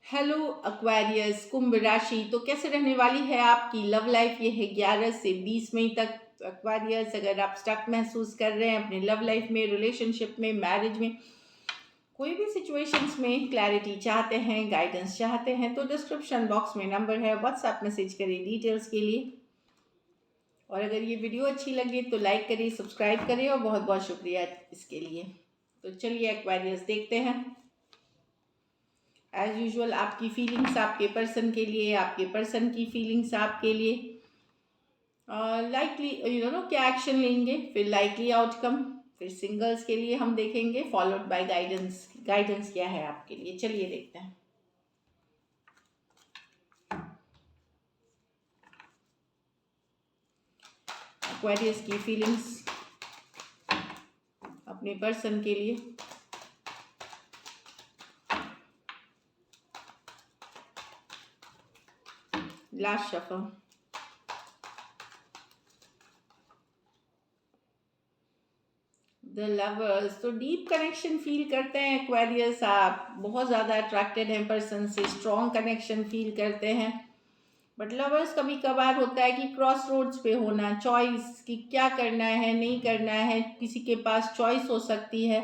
Hello Aquarius कुंभ राशि। तो कैसे रहने वाली है आपकी लव लाइफ? ये है 11 से 20 मई तक। एक्वेरियस, अगर आप स्टक महसूस कर रहे हैं अपने लव लाइफ में, रिलेशनशिप में, मैरिज में, कोई भी सिचुएशंस में क्लैरिटी चाहते हैं, गाइडेंस चाहते हैं, तो डिस्क्रिप्शन बॉक्स में नंबर है, व्हाट्सएप मैसेज करिए डिटेल्स के लिए। और अगर ये वीडियो अच्छी लगे तो लाइक करिए, सब्सक्राइब करिए, और बहुत बहुत शुक्रिया इसके लिए। तो चलिए एक्वेरियस देखते हैं। एज यूजुअल आपकी फीलिंग्स आपके पर्सन के लिए, आपके पर्सन की फीलिंग्स आपके लिए, लाइकली क्या एक्शन लेंगे, फिर लाइकली आउटकम, फिर सिंगल्स के लिए हम देखेंगे, फॉलोड बाय गाइडेंस। गाइडेंस क्या है आपके लिए, चलिए देखते हैं। एक्वेरियस की फीलिंग्स अपने पर्सन के लिए। Last shuffle. The lovers. तो डीप कनेक्शन फील करते हैं एक्वेरियस, आप बहुत ज़्यादा अट्रैक्टेड हैं पर्सन से, स्ट्रॉन्ग कनेक्शन फील करते हैं। बट लवर्स कभी कभार होता है कि क्रॉस रोड्स पे होना, चॉइस कि क्या करना है नहीं करना है। किसी के पास चॉइस हो सकती है,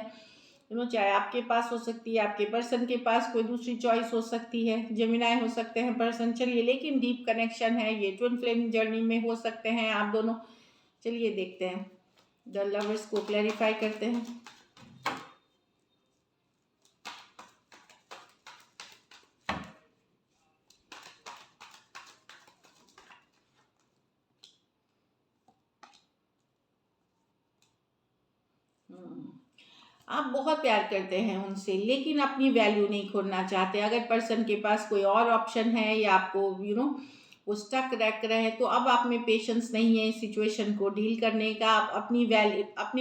चाहे आपके पास हो सकती है, आपके पर्सन के पास कोई दूसरी चॉइस हो सकती है, जेमिनाई हो सकते हैं पर्सन। चलिए, लेकिन डीप कनेक्शन है, ये ट्विन फ्लेम जर्नी में हो सकते हैं आप दोनों। चलिए देखते हैं, द लवर्स को क्लैरिफाई करते हैं। आप बहुत प्यार करते हैं उनसे, लेकिन अपनी वैल्यू नहीं खोना चाहते। अगर पर्सन के पास कोई और ऑप्शन है या आपको वो स्टक रख रहे हैं, तो अब आप में पेशेंस नहीं है इस सिचुएशन को डील करने का। आप अपनी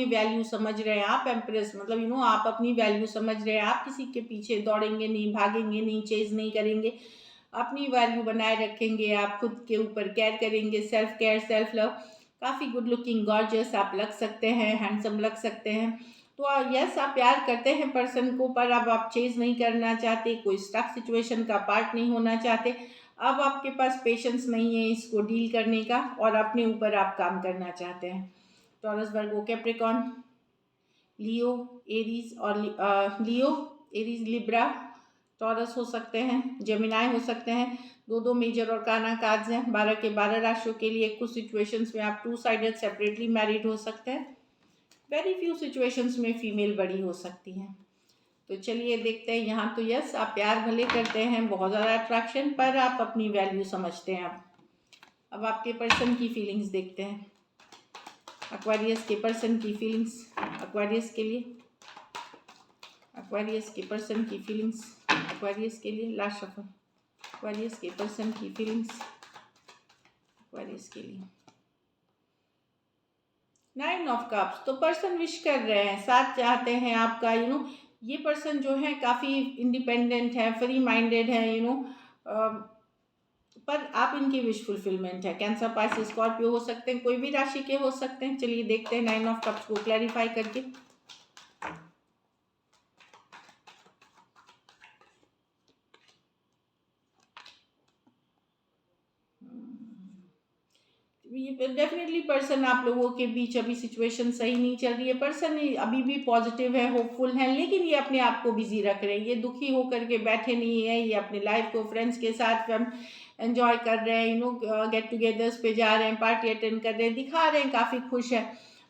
वैल्यू समझ रहे हैं, आप एम्प्रेस, मतलब आप अपनी वैल्यू समझ रहे हैं। आप किसी के पीछे दौड़ेंगे नहीं, भागेंगे नहीं, चेज नहीं करेंगे, अपनी वैल्यू बनाए रखेंगे। आप खुद के ऊपर केयर करेंगे, सेल्फ केयर, सेल्फ लव। काफ़ी गुड लुकिंग, गॉर्जियस आप लग सकते हैं, हैंडसम लग सकते हैं। तो यस, आप प्यार करते हैं पर्सन को, पर अब आप चेज नहीं करना चाहते, कोई स्टक सिचुएशन का पार्ट नहीं होना चाहते। अब आपके पास पेशेंस नहीं है इसको डील करने का, और अपने ऊपर आप काम करना चाहते हैं। टॉरस, वर्गो, कैप्रिकॉर्न, लियो, एरीज और लियो, एरीज, लिब्रा, टॉरस हो सकते हैं, जेमिनाई हो सकते हैं। दो दो मेजर और काना कार्ड्स हैं 12 के 12 राशियों के लिए। कुछ सिचुएशंस में आप टू साइडेड सेपरेटली मैरिड हो सकते हैं। वेरी फ्यू सिचुएशंस में फीमेल बड़ी हो सकती हैं। तो चलिए देखते हैं। यहाँ तो यस, आप प्यार भले करते हैं, बहुत ज़्यादा अट्रैक्शन, पर आप अपनी वैल्यू समझते हैं। अब आपके पर्सन की फीलिंग्स देखते हैं। एक्वेरियस के पर्सन की फीलिंग्स एक्वेरियस के लिए, एक्वेरियस के पर्सन की फीलिंग्स एक्वेरियस के लिए। Last shuffle. एक्वेरियस के पर्सन की फीलिंग्स एक्वेरियस के लिए। 9 ऑफ कप्स। तो पर्सन विश कर रहे हैं, साथ चाहते हैं आपका। ये पर्सन जो है काफ़ी इंडिपेंडेंट है, फ्री माइंडेड है, पर आप इनकी विश फुलफिलमेंट है। कैंसर, पाइसेस, स्कॉर्पियो हो सकते हैं, कोई भी राशि के हो सकते हैं। चलिए देखते हैं 9 ऑफ कप्स को क्लैरिफाई करके। ये डेफिनेटली पर्सन, आप लोगों के बीच अभी सिचुएशन सही नहीं चल रही है। पर्सन अभी भी पॉजिटिव है, होपफुल है, लेकिन ये अपने आप को बिजी रख रहे हैं। ये दुखी होकर के बैठे नहीं है, ये अपनी लाइफ को फ्रेंड्स के साथ एंजॉय कर रहे हैं, गेट टुगेदर्स पे जा रहे हैं, पार्टी अटेंड कर रहे हैं, दिखा रहे हैं काफ़ी खुश है।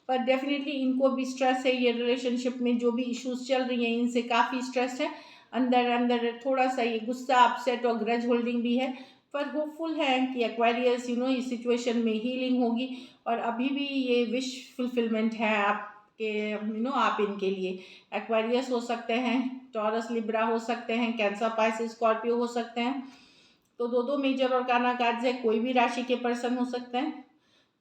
पर डेफिनेटली इनको भी स्ट्रेस है। ये रिलेशनशिप में जो भी इश्यूज चल रही हैं, इनसे काफ़ी स्ट्रेस है। अंदर अंदर थोड़ा सा ये गुस्सा, अपसेट और ग्रज होल्डिंग भी है। पर होपफुल है कि एक्वेरियस इस सिचुएशन में हीलिंग होगी, और अभी भी ये विश फुलफिलमेंट है आपके, आप इनके लिए। एक्वेरियस हो सकते हैं, टॉरस, लिब्रा हो सकते हैं, कैंसर, पाइसेस, स्कॉर्पियो हो सकते हैं। तो दो दो मेजर और काना कार्ड्स है, कोई भी राशि के पर्सन हो सकते हैं।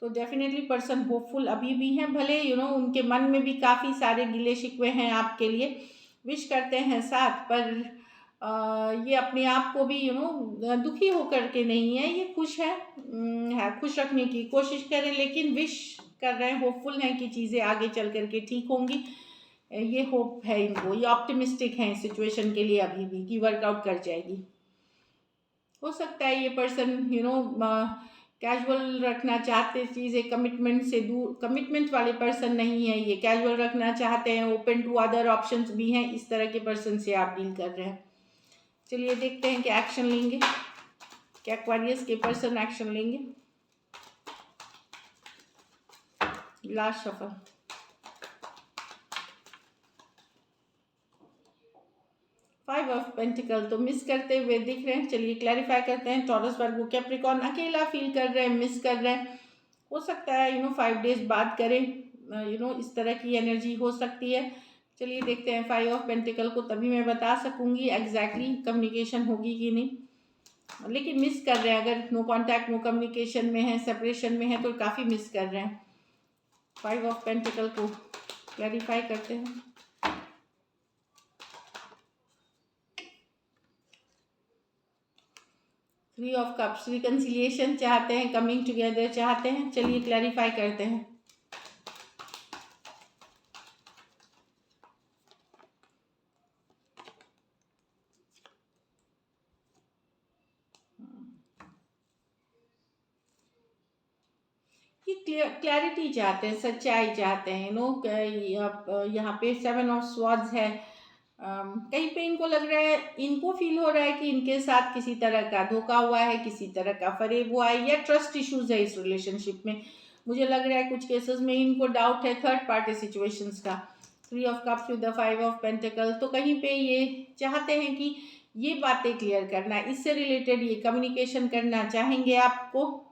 तो डेफिनेटली पर्सन होपफुल अभी भी हैं, भले उनके मन में भी काफ़ी सारे गिले शिकवे हैं आपके लिए। विश करते हैं साथ, पर ये अपने आप को भी दुखी होकर के नहीं है, ये खुश है, खुश रखने की कोशिश करें, लेकिन विश कर रहे हैं, होपफुल हैं कि चीज़ें आगे चल करके ठीक होंगी। ये होप है इनको, ये ऑप्टिमिस्टिक हैं इस सिचुएशन के लिए अभी भी कि वर्कआउट कर जाएगी। हो सकता है ये पर्सन कैजुअल रखना चाहते चीज़ें, कमिटमेंट से दूर, कमिटमेंट वाले पर्सन नहीं है ये, कैजुअल रखना चाहते हैं, ओपन टू अदर ऑप्शंस भी हैं, इस तरह के पर्सन से आप डील कर रहे हैं। चलिए देखते हैं क्या एक्शन लेंगे, क्या एक्वेरियस के पर्सन एक्शन लेंगे। Last shuffle. 5 ऑफ पेंटिकल तो मिस करते हुए दिख रहे हैं। चलिए क्लैरिफाई करते हैं। टॉरस वर्गो कैप्रिकॉर्न अकेला फील कर रहे हैं, मिस कर रहे हैं। हो सकता है 5 डेज बाद करें, इस तरह की एनर्जी हो सकती है। चलिए देखते हैं 5 ऑफ पेंटिकल को, तभी मैं बता सकूंगी एग्जैक्टली कम्युनिकेशन होगी कि नहीं। लेकिन मिस कर रहे हैं, अगर नो कॉन्टैक्ट, नो कम्युनिकेशन में है, सेपरेशन में है, तो काफ़ी मिस कर रहे हैं। 5 ऑफ पेंटिकल को क्लैरिफाई करते हैं। 3 ऑफ कप्स रिकन्सिलिएशन चाहते हैं, कमिंग टुगेदर चाहते हैं। चलिए क्लैरिफाई करते हैं। ये क्लैरिटी चाहते हैं, सच्चाई चाहते हैं। यहाँ पे 7 ऑफ स्वॉर्ड्स है। कहीं पे इनको लग रहा है, इनको फील हो रहा है कि इनके साथ किसी तरह का धोखा हुआ है, किसी तरह का फरेब हुआ है, या ट्रस्ट इश्यूज है इस रिलेशनशिप में। मुझे लग रहा है कुछ केसेस में इनको डाउट है थर्ड पार्टी सिचुएशंस का। 3 of cups with the 5 of pentacle, तो कहीं पे ये चाहते हैं कि ये बातें क्लियर करना, इससे रिलेटेड ये कम्युनिकेशन करना चाहेंगे आपको।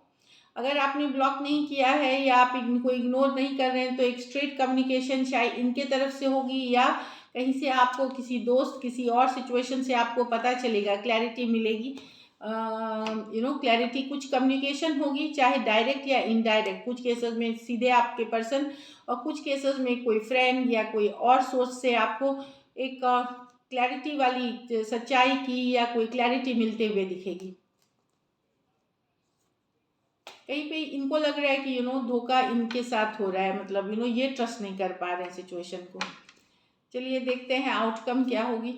अगर आपने ब्लॉक नहीं किया है या आप इनको इग्नोर नहीं कर रहे हैं, तो एक स्ट्रेट कम्युनिकेशन शायद इनके तरफ से होगी, या कहीं से आपको किसी दोस्त, किसी और सिचुएशन से आपको पता चलेगा, क्लैरिटी मिलेगी। क्लैरिटी, कुछ कम्युनिकेशन होगी, चाहे डायरेक्ट या इनडायरेक्ट। कुछ केसेस में सीधे आपके पर्सन, और कुछ केसेस में कोई फ्रेंड या कोई और सोर्स से आपको एक क्लैरिटी वाली, सच्चाई की या कोई क्लैरिटी मिलते हुए दिखेगी। कहीं पे इनको लग रहा है कि धोखा इनके साथ हो रहा है, मतलब ये ट्रस्ट नहीं कर पा रहे हैं सिचुएशन को। चलिए देखते हैं आउटकम क्या होगी।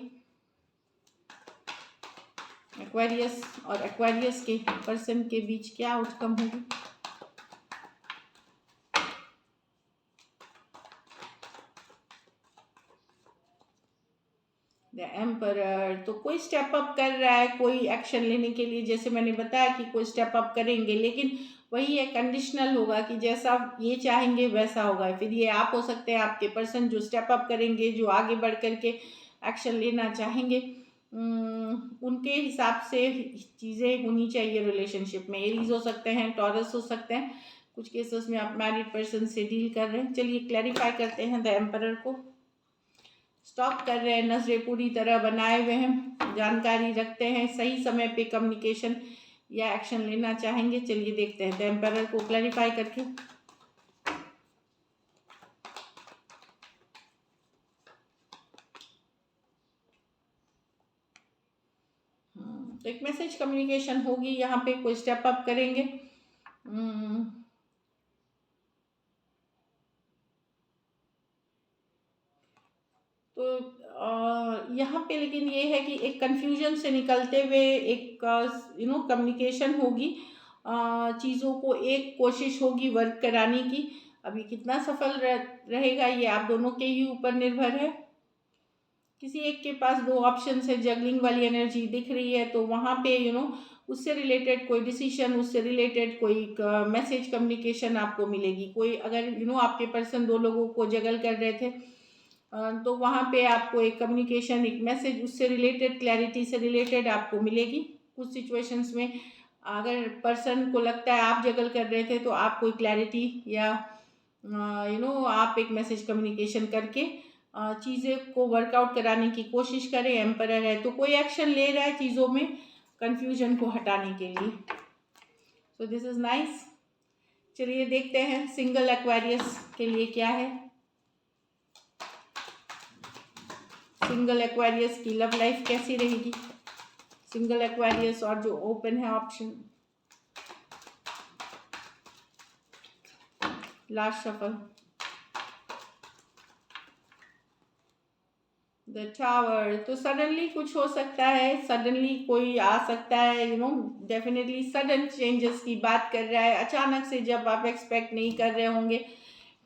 एक्वेरियस और एक्वेरियस के पर्सन के बीच क्या आउटकम होगी। द एम्परर, तो कोई स्टेप अप कर रहा है, कोई एक्शन लेने के लिए, जैसे मैंने बताया कि कोई स्टेप अप करेंगे, लेकिन वही है, कंडीशनल होगा कि जैसा ये चाहेंगे वैसा होगा। फिर ये आप हो सकते हैं, आपके पर्सन जो स्टेप अप करेंगे, जो आगे बढ़ करके एक्शन लेना चाहेंगे, उनके हिसाब से चीज़ें होनी चाहिए रिलेशनशिप में। एरीज हो सकते हैं, टॉरस हो सकते हैं, कुछ केसेस में आप मैरिड पर्सन से डील कर रहे हैं। चलिए क्लैरिफाई करते हैं द एम्परर को। स्टॉप कर रहे हैं, नजरें पूरी तरह बनाए हुए हैं, जानकारी रखते हैं, सही समय पे कम्युनिकेशन या एक्शन लेना चाहेंगे। चलिए देखते हैं द एम्परर को क्लैरिफाई करके। तो एक मैसेज कम्युनिकेशन होगी, यहाँ पे कोई स्टेप अप करेंगे। तो यहाँ पे लेकिन ये है कि एक कंफ्यूजन से निकलते हुए एक कम्युनिकेशन होगी, चीज़ों को एक कोशिश होगी वर्क कराने की। अभी कितना सफल रहेगा ये आप दोनों के ही ऊपर निर्भर है। किसी एक के पास 2 ऑप्शन है, जगलिंग वाली एनर्जी दिख रही है, तो वहाँ पे उससे रिलेटेड कोई डिसीजन, उससे रिलेटेड कोई मैसेज कम्युनिकेशन आपको मिलेगी। कोई अगर आपके पर्सन 2 लोगों को जगल कर रहे थे, तो वहाँ पे आपको एक कम्युनिकेशन, एक मैसेज उससे रिलेटेड, क्लैरिटी से रिलेटेड आपको मिलेगी। कुछ सिचुएशंस में अगर पर्सन को लगता है आप जगल कर रहे थे, तो आप कोई क्लैरिटी या आप एक मैसेज कम्युनिकेशन करके चीज़ें को वर्कआउट कराने की कोशिश करें। एम्परर है तो कोई एक्शन ले रहा है चीज़ों में कन्फ्यूजन को हटाने के लिए। So this is nice. चलिए देखते हैं सिंगल एक्वेरियस के लिए क्या है। सिंगल एक्वेरियस की लव लाइफ कैसी रहेगी। सिंगल एक्वेरियस और जो ओपन है option. Last shuffle. The tower, तो सडनली कुछ हो सकता है, सडनली कोई आ सकता है, डेफिनेटली सडन चेंजेस की बात कर रहा है, अचानक से जब आप एक्सपेक्ट नहीं कर रहे होंगे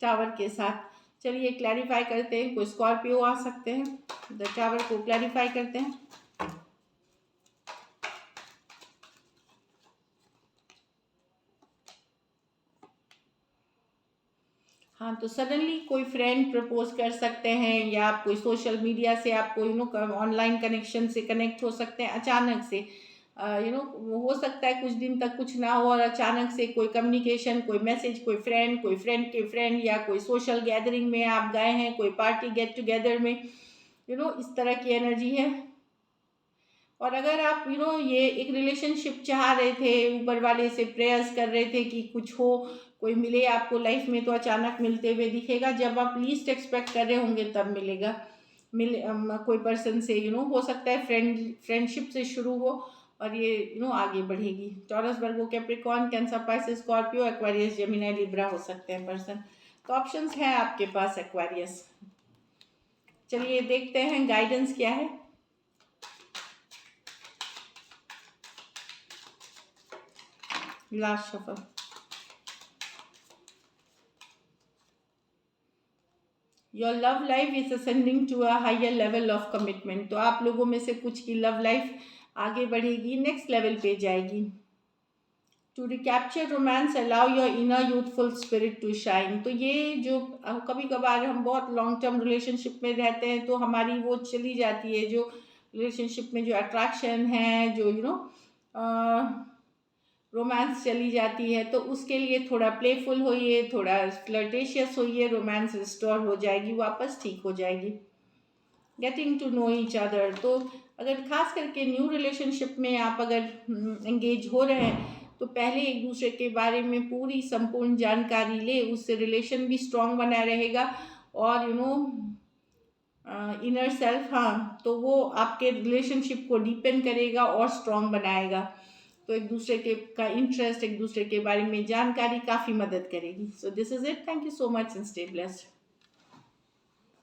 टावर के साथ। चलिए क्लैरिफाई करते हैं, कोई स्कॉर्पियो आ सकते हैं, द टावर को क्लैरिफाई करते हैं। हाँ, तो सडनली कोई फ्रेंड प्रपोज कर सकते हैं, या आप कोई सोशल मीडिया से आपको ऑनलाइन कनेक्शन से कनेक्ट हो सकते हैं अचानक से। हो सकता है कुछ दिन तक कुछ ना हो और अचानक से कोई कम्युनिकेशन, कोई मैसेज, कोई फ्रेंड के फ्रेंड, या कोई सोशल गैदरिंग में आप गए हैं, कोई पार्टी गेट टुगेदर में, इस तरह की एनर्जी है। और अगर आप ये एक रिलेशनशिप चाह रहे थे, ऊपर वाले से प्रेयर्स कर रहे थे कि कुछ हो, कोई मिले आपको लाइफ में, तो अचानक मिलते हुए दिखेगा, जब आप लीस्ट एक्सपेक्ट कर रहे होंगे तब मिलेगा। कोई पर्सन से हो सकता है फ्रेंडशिप से शुरू हो, और ये आगे बढ़ेगी। Taurus, Virgo, Capricorn, Cancer, Pisces, Scorpio, Aquarius, Gemini, Libra हो सकते हैं पर्सन। तो ऑप्शंस हैं आपके पास एक्वेरियस। चलिए देखते हैं गाइडेंस क्या है। Last shuffle. Your love life is ascending to a higher level of commitment, तो आप लोगों में से कुछ की लव लाइफ आगे बढ़ेगी, नेक्स्ट लेवल पे जाएगी। To recapture romance, allow your inner youthful spirit to shine, तो ये जो कभी कभार हम बहुत लॉन्ग टर्म रिलेशनशिप में रहते हैं, तो हमारी वो चली जाती है, जो रिलेशनशिप में जो अट्रैक्शन है, जो रोमांस चली जाती है, तो उसके लिए थोड़ा प्लेफुल होइए, थोड़ा फ्लर्टेशियस होइए, रोमांस रिस्टोर हो जाएगी, वापस ठीक हो जाएगी। Getting to know each other, तो अगर खास करके न्यू रिलेशनशिप में आप अगर एंगेज हो रहे हैं, तो पहले एक दूसरे के बारे में पूरी संपूर्ण जानकारी ले, उससे रिलेशन भी स्ट्रांग बना रहेगा। और इनर सेल्फ, हाँ, तो वो आपके रिलेशनशिप को डीपेन करेगा और स्ट्रांग बनाएगा। तो एक दूसरे के का इंटरेस्ट, एक दूसरे के बारे में जानकारी काफ़ी मदद करेगी। So this is it, thank you so much and stay blessed.